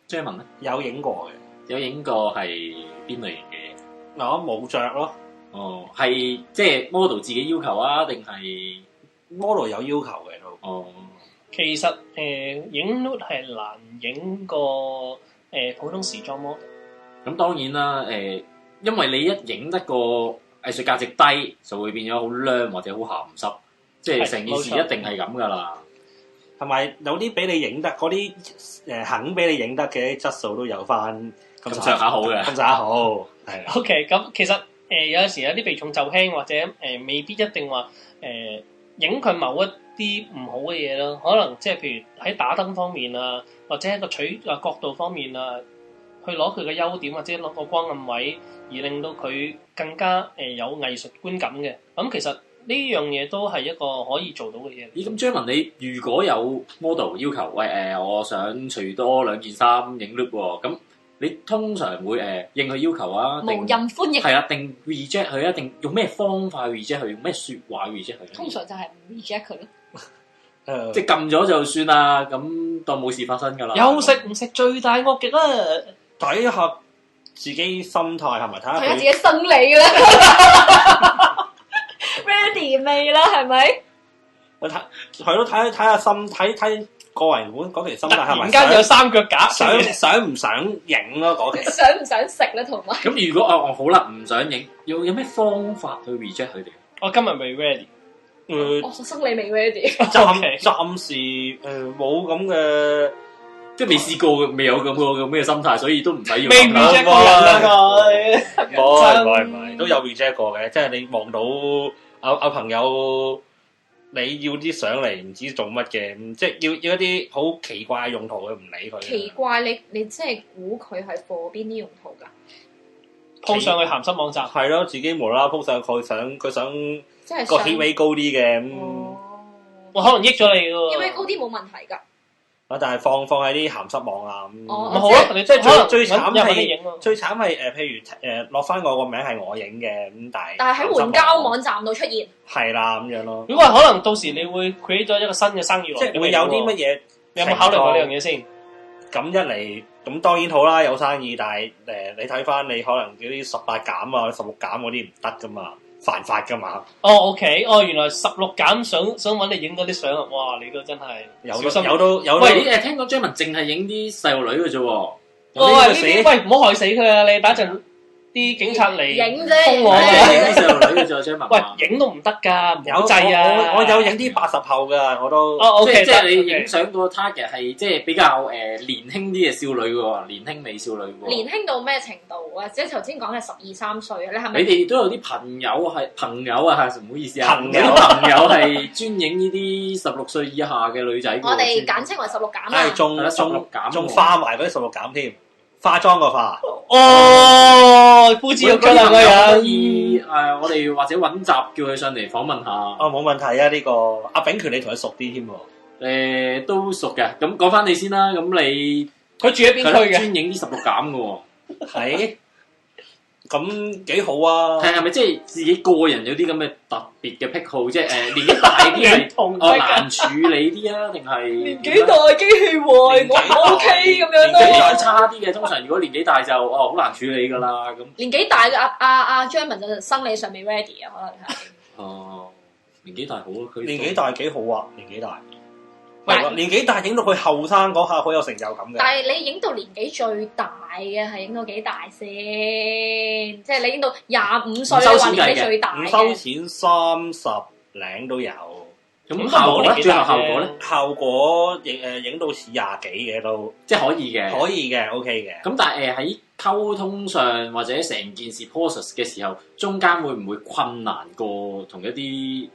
張文咧有影過嘅，有影過係邊類型嘅嘢？我冇着咯。哦，係即係 model 自己要求啊，定係 model 有要求嘅都。哦？其實影 nude 係難影過普通時裝 model。咁當然啦，因為你一影得個藝術價值低，就會變咗好靚或者好鹹濕，即係成件事一定係咁噶啦。同埋有啲俾你影得嗰啲肯俾你影得嘅質素都有翻咁上下好嘅，咁上下好係啦。 OK，咁其實有陣時有啲避重就輕，或者未必一定話影佢某一啲唔好嘅嘢咯。可能即係譬如喺打燈方面啊，或者喺個角度方面啊，去攞佢嘅優點或者攞個光暗位，而令到佢更加有藝術觀感嘅。咁其實呢樣嘢都係一個可以做到嘅嘢。咦？咁張文，你如果有 model 要求，喂我想除多2件衫影 look 喎，咁你通常會應佢要求啊？無任歡迎。係啊，定 reject 佢啊？定用咩方法 reject 佢？用咩説話 reject 佢？通常就係唔 reject 佢咯。即係撳咗就算啦，咁當冇事發生㗎啦。有食唔食最大惡極啦！睇下自己心態係咪睇下睇下自佢己生理啦，ready 未啦？係咪？係咯，睇下心睇個人嗰期心態係咪突然間有三腳架，想唔想影咯嗰期？想唔想食咧？同埋咁如果好啦，唔想影，有咩方法去 reject 佢哋？我今日未 ready。我生理未 ready。暫時冇咁嘅，即係未試過嘅，未有咁咩心態，所以都唔使要。未 reject 過人啦佢。唔係都有 reject 過嘅，即係你望到有朋友你要啲相嚟唔知做乜嘅，即係要一啲好奇怪嘅用途，佢唔理佢。奇怪，你即係估佢係貨邊啲用途㗎？鋪上去鹹濕網站。係咯，自己無啦啦鋪上佢想即係個 hit rate 高啲嘅咁。我可能益咗你喎。因為高啲冇問題㗎。但係放喺啲鹹濕網啊咁。咪好咯，你即係可能最慘有係最慘係譬如落翻我個名係我影嘅咁，但係喺援交網站度出現。係啦咁樣咯。如果係可能到時你會 create 咗一個新嘅生意來源，即係會有啲乜嘢？你有冇考慮過呢樣嘢先？咁一嚟咁當然好啦，有生意，但係你睇翻你可能嗰啲18減啊、16減嗰啲唔得噶嘛，犯法噶嘛。哦 ，OK，原來16減想揾你影嗰啲相啊！哇，你都真係有喂，聽講張文淨係影啲細路女嘅啫喎。喂，唔好害死佢啊！你等陣啲警察嚟影封我啲細路女嘅啫，張文。喂，影都唔得㗎，唔好制啊！我有影啲80後㗎，我都。OK，即係你影相個 target 係即係比較年輕啲嘅少女喎，年輕美少女喎。年輕到咩程度啊？即係頭先講係12、13歲啊？你係咪？你哋都有啲朋友啊，係唔好意思啊，有啲朋友係專影呢啲16歲以下嘅女仔。我哋簡稱為16減啦。係仲化埋嗰啲16減添。化妝個化，夫子肉㗎啦個人。可以我哋或者揾集叫佢上嚟訪問下。冇問題啊！呢個阿炳權你同佢熟啲添喎。都熟嘅。咁講翻你先啦。咁你佢住喺邊區嘅？專影啲16減嘅喎。係。咁幾好啊！係咪即係自己個人有啲咁嘅特別嘅癖好？即係年紀大啲係難處理啲啊，定係年紀大機器壞，我 OK 咁樣咯。年紀大差啲嘅，通常如果年紀大就好難處理㗎啦。咁年紀大嘅阿張文就生理上未 ready 啊，可能係。哦，年紀大好啊！佢年紀大幾好啊！年紀大。年紀大影到佢後生嗰下好有成就感嘅。但係你影到年紀最大嘅係影到幾大先？即係你影到25歲，你話年紀最大嘅。唔收錢30零都有。咁效果咧？最後效果咧？效果影到似20幾嘅都，即係可以嘅。可以嘅 ，OK 嘅。咁但係喺溝通上或者成件事 process 嘅時候，中間會唔會困難過同一啲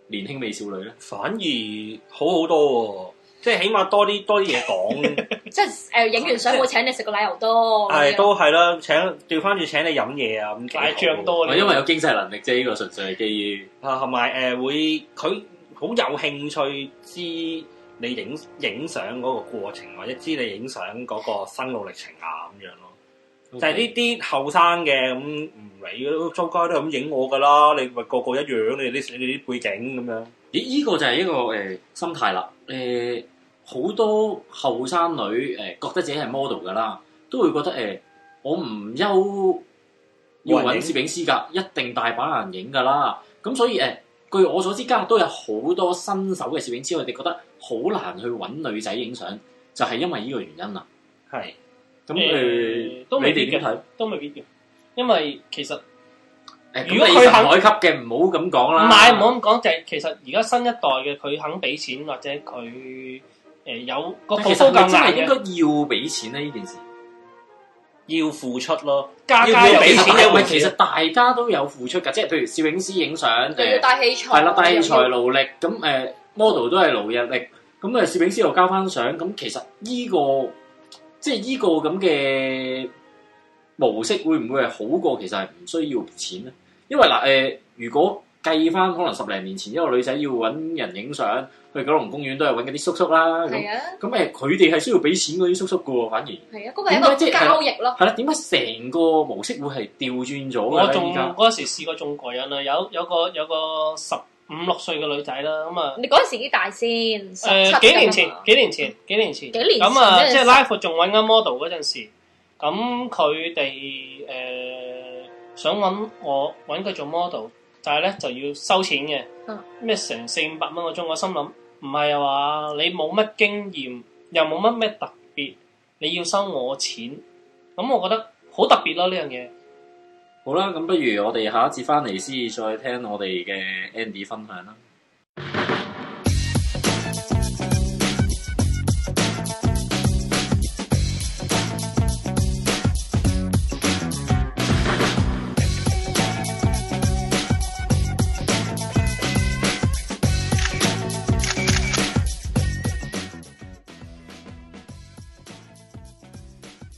年輕美少女咧？反而好好多喎，即係起碼多啲嘢講。即係影完相會請你食個奶油多。係都係啦，調翻轉請你飲嘢啊咁。大醬多，因為有經濟能力啫，呢個純粹係基於同埋會佢好有興趣知你影相嗰個過程，或者知你影相嗰個心路歷程啊咁樣咯。Okay. 就係呢啲後生嘅咁唔理嘅，周街都係咁影我㗎啦，你咪個個一樣，你啲背景咁樣。咦？依個就係一個心態啦。好多後生女覺得自己係 model 㗎啦，都會覺得我唔憂要揾攝影師㗎，一定大把人影㗎啦。咁所以據我所知，今日都有好多新手嘅攝影師，佢哋覺得好難去揾女仔影相，就係因為呢個原因啦。係。咁都未必嘅，你哋點睇？都未必嘅，因為其實如果佢肯海級嘅，唔好咁講啦。唔係唔好咁講，就係其實而家新一代嘅佢肯俾錢或者佢有個鋪鋪咁硬嘅，應該要俾錢咧呢件事。要付出咯，家要俾錢嘅。其實大家都有付出㗎，即係譬如攝影師影相，又要帶器材，係啦，帶器材勞力，咁model 都係勞日力，咁攝影師又交翻相，咁其實呢個即係呢個咁嘅模式會唔會係好過其實係唔需要錢咧？因為嗱如果計翻可能10零年前一個女仔要揾人影相，去九龍公園都係揾嗰啲叔叔啦。係啊。咁佢哋係需要俾錢嗰啲叔叔嘅喎，反而。係啊，嗰個係一個交易咯。係啦，點解成個模式會係調轉咗嘅？我嗰時試過中過癮啦，有個15、16歲嘅女仔啦，咁啊。你嗰陣時幾大先？17幾年前。咁啊，即係拉闊仲揾緊 model 嗰陣時，咁佢哋想揾佢做 model。但係咧就要收錢嘅，咩成400-500蚊個鐘，我心諗唔係啊嘛，你冇乜經驗，又冇乜咩特別，你要收我錢，咁我覺得好特別咯呢樣嘢。好啦，咁不如我哋下一節翻嚟先，再聽我哋嘅 Andy 分享啦。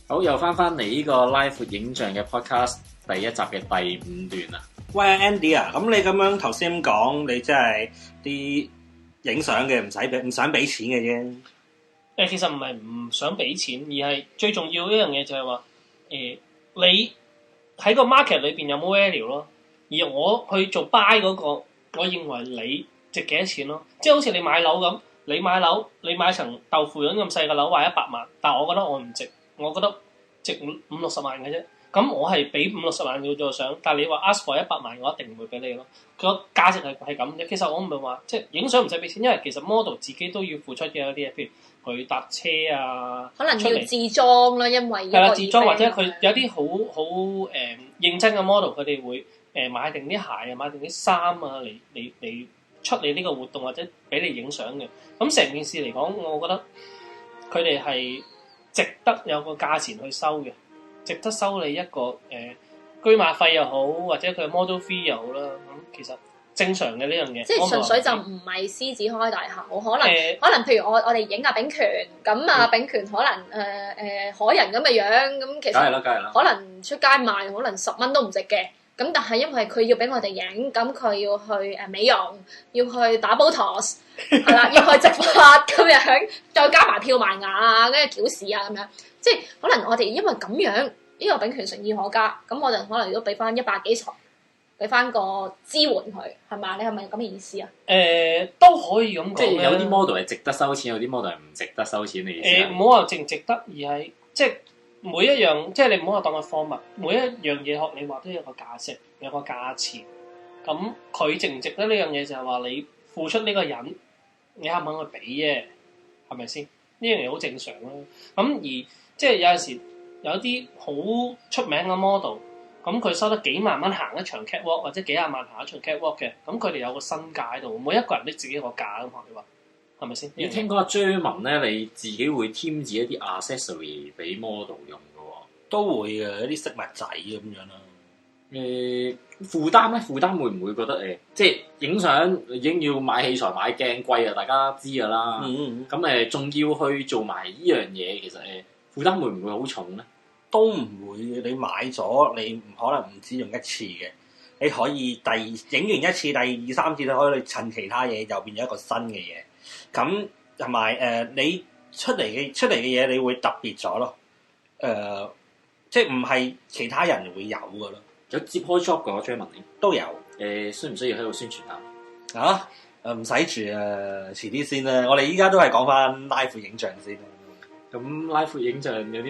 好，又翻嚟呢個拉闊影像嘅 podcast 第一集嘅第5段啦。喂 Andy 啊，咁你咁樣頭先講，你即係啲影相嘅唔想俾錢嘅啫。其實唔係唔想俾錢，而係最重要一樣嘢就係話，你喺個 market 裏邊有冇 value 咯。而我去做 buy 嗰個，我認為你值幾多錢咯。即係好似你買樓咁，你買層豆腐潤咁細嘅樓，話100萬，但係我覺得我唔值。我覺得值50-60萬嘅啫，咁我係俾50-60萬要做相，但係你話 ask for 100萬，我一定唔會俾你咯。佢個價值係咁嘅。其實我唔係話即係影相唔使俾錢，因為其實 model 自己都要付出嘅一啲嘢，譬如佢搭車啊，可能要自裝啦，因為係啦，自裝或者佢有啲好認真嘅 model，佢哋會買定啲鞋啊，買定啲衫啊嚟出你呢個活動或者俾你影相嘅。咁成件事嚟講，我覺得佢哋係值得有個價錢去收嘅，值得收你一個居馬費又好，或者佢 model fee 又好啦。咁其實正常嘅呢樣嘢，即係純粹就唔係獅子開大口，可能譬如我哋影阿炳權，咁阿炳權可能海人咁嘅樣，咁其實可能出街賣可能10蚊都唔值嘅。咁但係因為佢要俾我哋影，咁佢要去美容，要去打 Botox， 係啦，要去植髮咁樣，再加埋漂埋牙啊，跟住矯視啊咁樣，即係可能我哋因為咁樣，呢個炳權誠意可嘉，咁我哋可能都俾翻100幾財，俾翻個支援佢，係咪？你係咪咁嘅意思啊？都可以咁講。即係有啲 model 係值得收錢，有啲 model 係唔值得收錢嘅意思。唔好話值唔值得，而係即係。每一樣即係你唔好話當佢貨物，每一樣嘢學你話都有個價值，有個價錢。咁佢值唔值得呢樣嘢就係話你付出呢個人，你肯唔肯去俾啫？係咪先？呢樣嘢好正常啦。咁而即係有陣時有啲好出名嘅 model，咁佢收得幾萬蚊行一場 catwalk， 或者幾廿萬行一場 catwalk 嘅，咁佢哋有個身價喺度，每一個人都自己個價咁學你話。係咪先？你聽講阿 Jerman 咧，你自己會添置一啲 accessory 俾 model 用嘅喎？都會嘅，一啲飾物仔咁樣啦。負擔咧，負擔會唔會覺得即係影相已經要買器材買鏡貴啊？大家知㗎啦。咁仲要去做埋呢樣嘢，其實負擔會唔會好重咧？都唔會嘅，你買咗你唔可能唔止用一次嘅，你可以影完一次，第2、3次你可以去襯其他嘢，又變咗一個新嘅嘢。咁同埋你出嚟嘅嘢，你會特別咗咯。即係唔係其他人會有嘅咯。有接開 job 嘅 Jerman 都有。需唔需要喺度宣傳下？唔使住啊，遲啲先啦。我哋依家都係講翻 live 影像先。咁 live 影像有啲